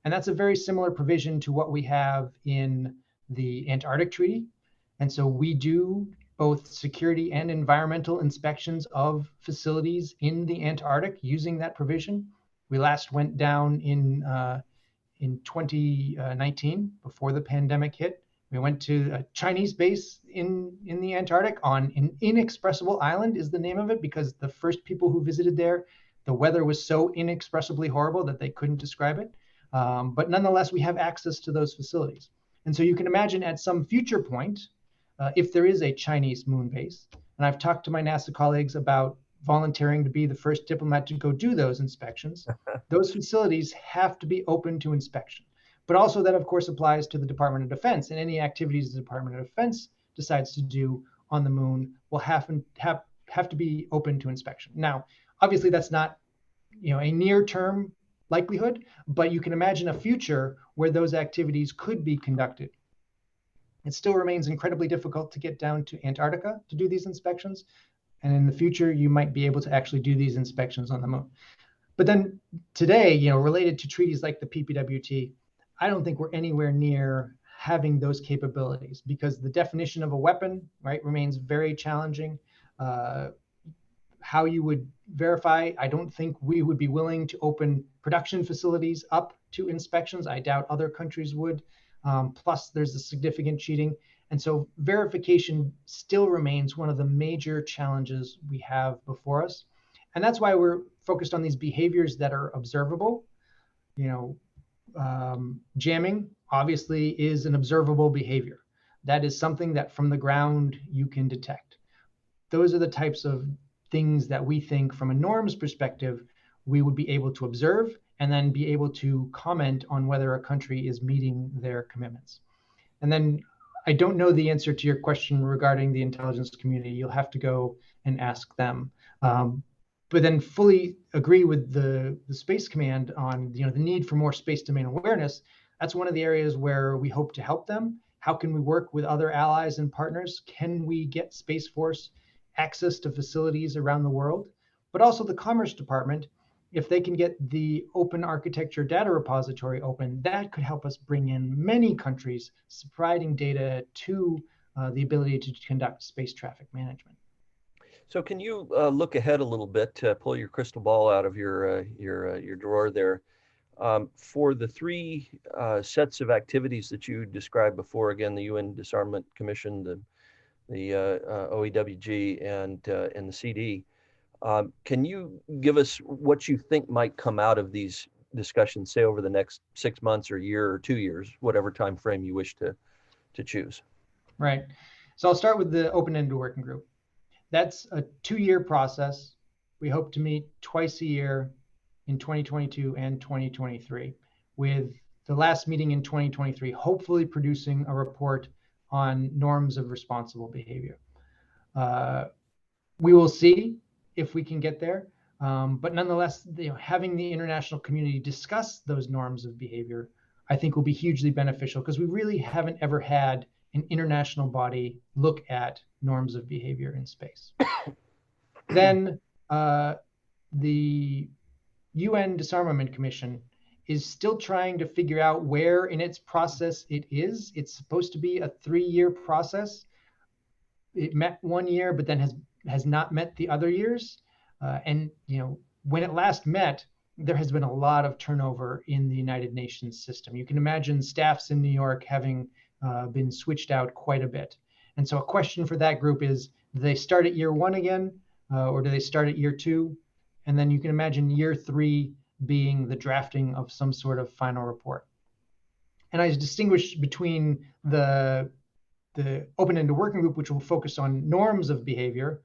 And that's a very similar provision to what we have in the Antarctic Treaty. And so we do both security and environmental inspections of facilities in the Antarctic using that provision. We last went down in 2019 before the pandemic hit. We went to a Chinese base in the Antarctic on an inexpressible island is the name of it, because the first people who visited there, the weather was so inexpressibly horrible that they couldn't describe it. But nonetheless, we have access to those facilities. And so you can imagine at some future point, if there is a Chinese moon base, and I've talked to my NASA colleagues about volunteering to be the first diplomat to go do those inspections, those facilities have to be open to inspection. But also that, of course, applies to the Department of Defense, and any activities the Department of Defense decides to do on the moon will have to be open to inspection. Now, obviously, that's not a near-term likelihood, but you can imagine a future where those activities could be conducted. It still remains incredibly difficult to get down to Antarctica to do these inspections. And in the future, you might be able to actually do these inspections on the moon. But then today, related to treaties like the PPWT, I don't think we're anywhere near having those capabilities, because the definition of a weapon, right, remains very challenging. How you would verify, I don't think we would be willing to open production facilities up to inspections. I doubt other countries would. Plus, there's a significant cheating. And so verification still remains one of the major challenges we have before us. And that's why we're focused on these behaviors that are observable. Jamming obviously is an observable behavior. That is something that from the ground you can detect. Those are the types of things that we think from a norms perspective, we would be able to observe and then be able to comment on whether a country is meeting their commitments. And then I don't know the answer to your question regarding the intelligence community. You'll have to go and ask them. But then fully agree with the Space Command on the need for more space domain awareness. That's one of the areas where we hope to help them. How can we work with other allies and partners? Can we get Space Force access to facilities around the world? But also the Commerce Department, if they can get the open architecture data repository open, that could help us bring in many countries providing data to the ability to conduct space traffic management. So can you look ahead a little bit, pull your crystal ball out of your drawer there? For the three sets of activities that you described before, again, the UN Disarmament Commission, the OEWG, and the CD, can you give us what you think might come out of these discussions, say over the next 6 months or year or 2 years, whatever time frame you wish to choose? Right. So I'll start with the open-ended working group. That's a 2-year process. we hope to meet twice a year in 2022 and 2023, with the last meeting in 2023 hopefully producing a report on norms of responsible behavior. We will see if we can get there, but nonetheless, having the international community discuss those norms of behavior, I think, will be hugely beneficial, because we really haven't ever had an international body look at norms of behavior in space. Then the UN Disarmament Commission is still trying to figure out where in its process it is. It's supposed to be a 3-year process. It met 1 year, but then has not met the other years. And when it last met, there has been a lot of turnover in the United Nations system. You can imagine staffs in New York having been switched out quite a bit. And so a question for that group is, do they start at year 1 again, or do they start at year 2? And then you can imagine year 3 being the drafting of some sort of final report. And I distinguish between the open-ended working group, which will focus on norms of behavior,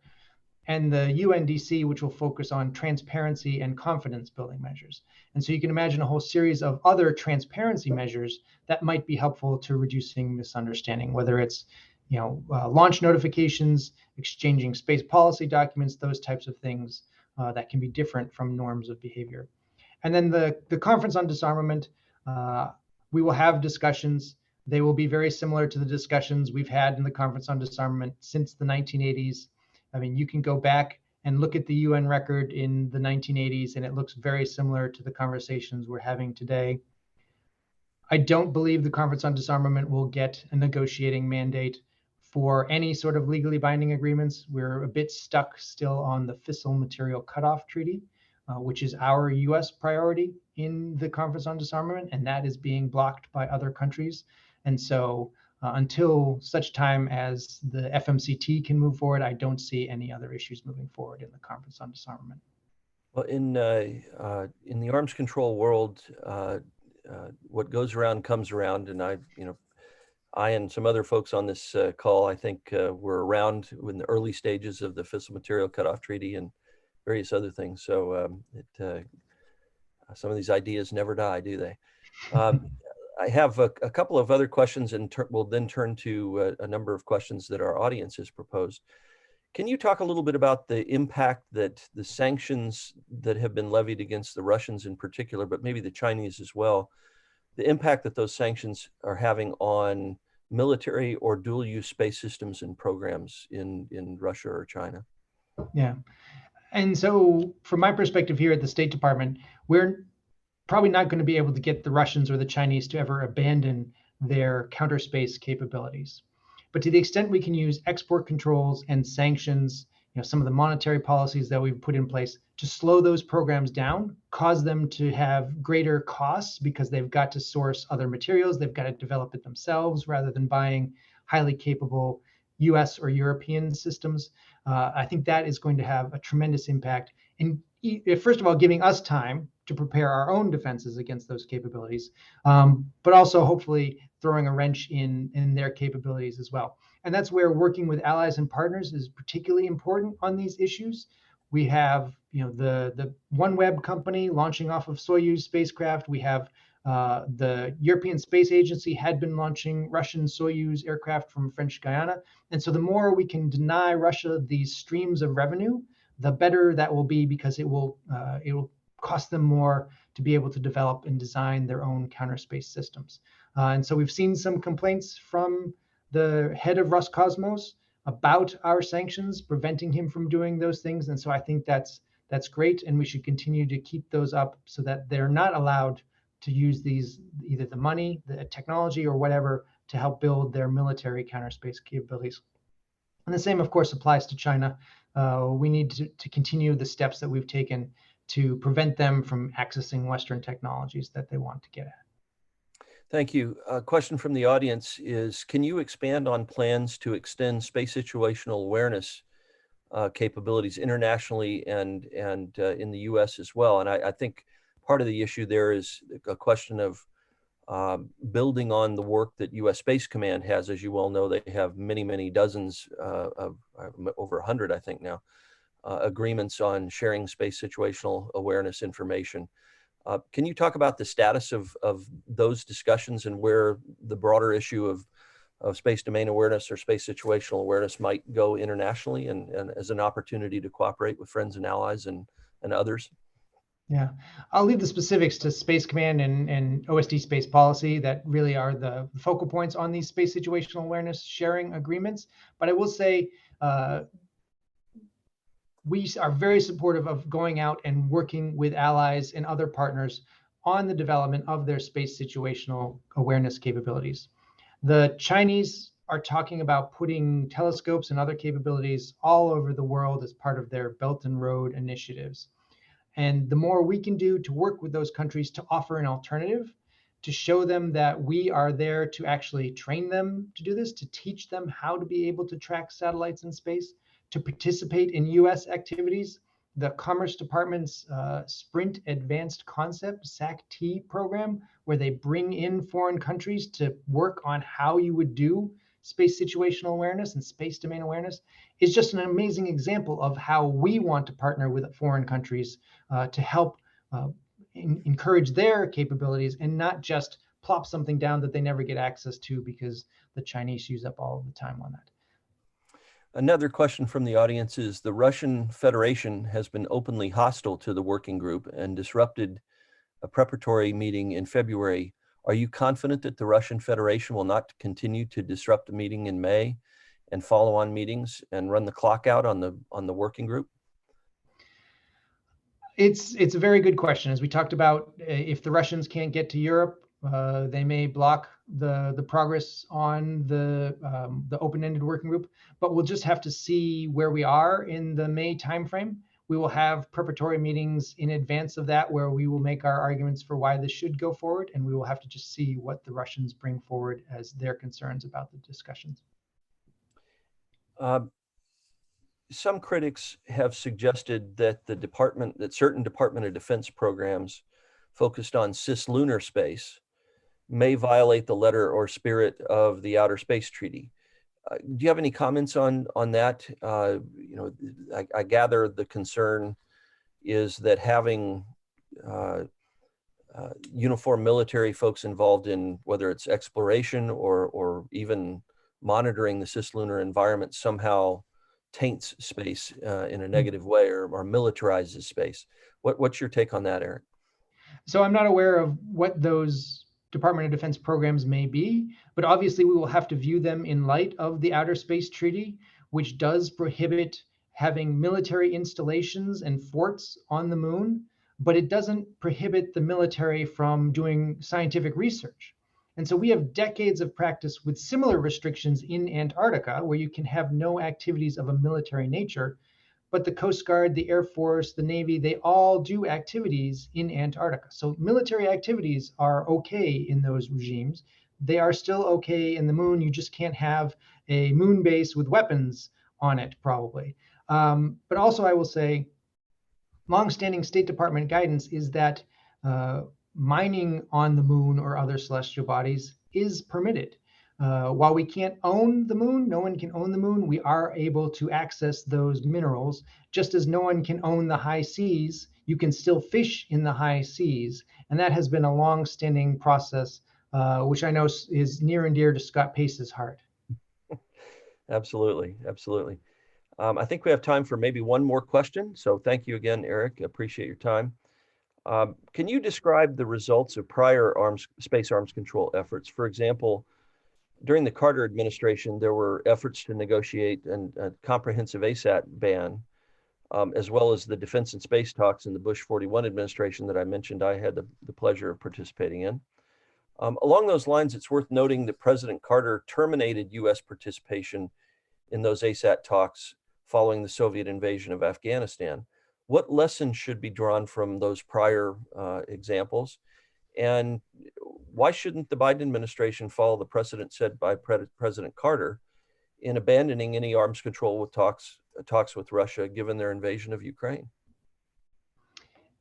and the UNDC, which will focus on transparency and confidence building measures. And so you can imagine a whole series of other transparency measures that might be helpful to reducing misunderstanding, whether it's launch notifications, exchanging space policy documents, those types of things that can be different from norms of behavior. And then the Conference on Disarmament, we will have discussions. They will be very similar to the discussions we've had in the Conference on Disarmament since the 1980s. I mean, you can go back and look at the UN record in the 1980s, and it looks very similar to the conversations we're having today. I don't believe the Conference on Disarmament will get a negotiating mandate for any sort of legally binding agreements. We're a bit stuck still on the Fissile Material Cutoff Treaty, which is our US priority in the Conference on Disarmament, and that is being blocked by other countries. And so until such time as the FMCT can move forward, I don't see any other issues moving forward in the Conference on Disarmament. Well, in the arms control world, what goes around comes around, and I and some other folks on this call, I think, were around in the early stages of the Fissile Material Cutoff Treaty and various other things. So some of these ideas never die, do they? I have a couple of other questions, and we'll then turn to a number of questions that our audience has proposed. Can you talk a little bit about the impact that the sanctions that have been levied against the Russians in particular, but maybe the Chinese as well, the impact that those sanctions are having on military or dual-use space systems and programs in Russia or China? Yeah. And so from my perspective here at the State Department, we're probably not going to be able to get the Russians or the Chinese to ever abandon their counter space capabilities. But to the extent we can use export controls and sanctions, some of the monetary policies that we've put in place to slow those programs down, cause them to have greater costs because they've got to source other materials, they've got to develop it themselves rather than buying highly capable US or European systems. I think that is going to have a tremendous impact in, first of all, giving us time to prepare our own defenses against those capabilities, but also hopefully throwing a wrench in their capabilities as well. And that's where working with allies and partners is particularly important on these issues. We have, the OneWeb company launching off of Soyuz spacecraft. We have the European Space Agency had been launching Russian Soyuz aircraft from French Guiana. And so the more we can deny Russia these streams of revenue, the better that will be, because it will cost them more to be able to develop and design their own counter space systems. And so we've seen some complaints from the head of Roscosmos about our sanctions, preventing him from doing those things. And so I think that's great, and we should continue to keep those up so that they're not allowed to use these, either the money, the technology, or whatever, to help build their military counter space capabilities. And the same, of course, applies to China. We need to continue the steps that we've taken to prevent them from accessing Western technologies that they want to get at. Thank you. A question from the audience is, can you expand on plans to extend space situational awareness capabilities internationally and in the US as well? And I think part of the issue there is a question of building on the work that US Space Command has. As you well know, they have many, many dozens of over 100, I think now, agreements on sharing space situational awareness information. Can you talk about the status of those discussions and where the broader issue of space domain awareness or space situational awareness might go internationally and as an opportunity to cooperate with friends and allies and others? Yeah, I'll leave the specifics to Space Command and OSD Space Policy that really are the focal points on these space situational awareness sharing agreements. But I will say we are very supportive of going out and working with allies and other partners on the development of their space situational awareness capabilities. The Chinese are talking about putting telescopes and other capabilities all over the world as part of their Belt and Road initiatives. And the more we can do to work with those countries to offer an alternative, to show them that we are there to actually train them to do this, to teach them how to be able to track satellites in space, to participate in US activities. The Commerce Department's Sprint Advanced Concept, SAC-T program, where they bring in foreign countries to work on how you would do space situational awareness and space domain awareness, is just an amazing example of how we want to partner with foreign countries to help encourage their capabilities and not just plop something down that they never get access to because the Chinese use up all of the time on that. Another question from the audience is the Russian Federation has been openly hostile to the working group and disrupted a preparatory meeting in February. Are you confident that the Russian Federation will not continue to disrupt the meeting in May and follow-on meetings and run the clock out on the working group? It's a very good question. As we talked about, if the Russians can't get to Europe, they may block the progress on the open-ended working group. But we'll just have to see where we are in the May timeframe. We will have preparatory meetings in advance of that where we will make our arguments for why this should go forward, and we will have to just see what the Russians bring forward as their concerns about the discussions. Some critics have suggested that certain Department of Defense programs focused on cislunar space may violate the letter or spirit of the Outer Space Treaty. Do you have any comments on that? I gather the concern is that having uniform military folks involved in whether it's exploration or even monitoring the cislunar environment somehow taints space in a negative way or militarizes space. What's your take on that, Eric? So I'm not aware of what those Department of Defense programs may be, but obviously we will have to view them in light of the Outer Space Treaty, which does prohibit having military installations and forts on the moon, but it doesn't prohibit the military from doing scientific research. And so we have decades of practice with similar restrictions in Antarctica, where you can have no activities of a military nature, but the Coast Guard, the Air Force, the Navy, they all do activities in Antarctica. So military activities are okay in those regimes. They are still okay in the moon. You just can't have a moon base with weapons on it, probably. But also, I will say, longstanding State Department guidance is that mining on the moon or other celestial bodies is permitted. While we can't own the moon, no one can own the moon, we are able to access those minerals. Just as no one can own the high seas, you can still fish in the high seas. And that has been a long-standing process, which I know is near and dear to Scott Pace's heart. Absolutely, absolutely. I think we have time for maybe one more question. So thank you again, Eric. Appreciate your time. Can you describe the results of prior space arms control efforts? For example, during the Carter administration, there were efforts to negotiate a comprehensive ASAT ban, as well as the defense and space talks in the Bush 41 administration that I mentioned I had the pleasure of participating in. Along those lines, it's worth noting that President Carter terminated US participation in those ASAT talks following the Soviet invasion of Afghanistan. What lessons should be drawn from those prior examples? And why shouldn't the Biden administration follow the precedent set by President Carter in abandoning any arms control with talks with Russia, given their invasion of Ukraine?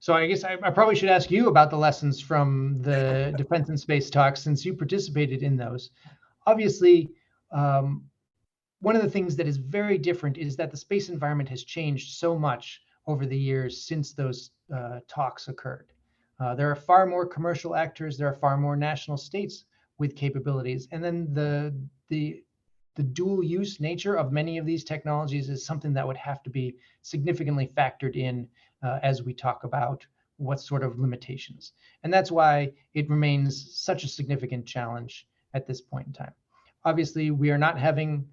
So I guess I probably should ask you about the lessons from the defense and space talks, since you participated in those. Obviously, one of the things that is very different is that the space environment has changed so much over the years since those talks occurred. There are far more commercial actors. There are far more national states with capabilities, and then the dual use nature of many of these technologies is something that would have to be significantly factored in as we talk about what sort of limitations. And that's why it remains such a significant challenge at this point in time. Obviously, we are not having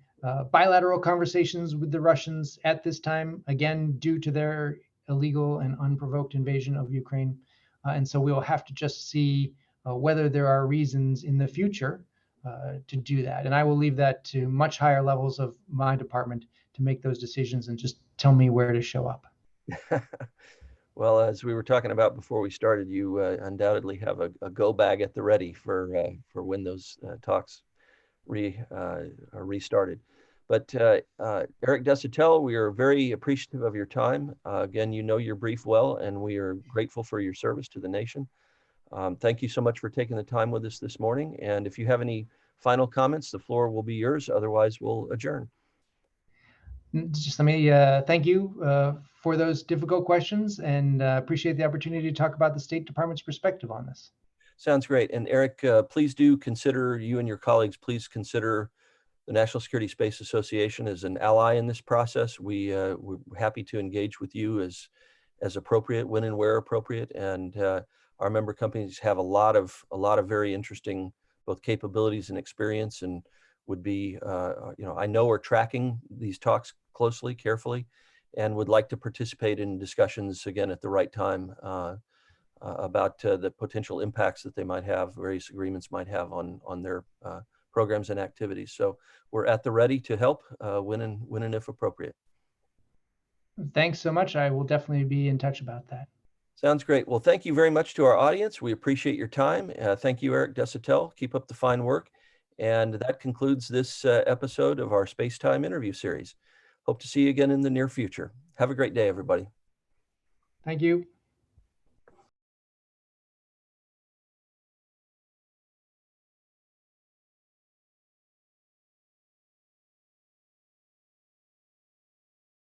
bilateral conversations with the Russians at this time, again, due to their illegal and unprovoked invasion of Ukraine. And so we will have to just see whether there are reasons in the future to do that. And I will leave that to much higher levels of my department to make those decisions and just tell me where to show up. Well, as we were talking about before we started, you undoubtedly have a go bag at the ready for when those talks are restarted. But Eric Desautels, we are very appreciative of your time. Again, you know your brief well, and we are grateful for your service to the nation. Thank you so much for taking the time with us this morning. And if you have any final comments, the floor will be yours. Otherwise, we'll adjourn. Just let me thank you for those difficult questions, and appreciate the opportunity to talk about the State Department's perspective on this. Sounds great. And Eric, please do consider, you and your colleagues, please consider the National Security Space Association as an ally in this process. We're happy to engage with you as appropriate, when and where appropriate. And our member companies have a lot of very interesting both capabilities and experience, and would be, I know we're tracking these talks closely, carefully, and would like to participate in discussions again at the right time about the potential impacts that they might have, various agreements might have on their programs and activities. So we're at the ready to help when and if appropriate. Thanks so much. I will definitely be in touch about that. Sounds great. Well, thank you very much to our audience. We appreciate your time. Thank you, Eric Desautels. Keep up the fine work. And that concludes this episode of our SpaceTime interview series. Hope to see you again in the near future. Have a great day, everybody. Thank you.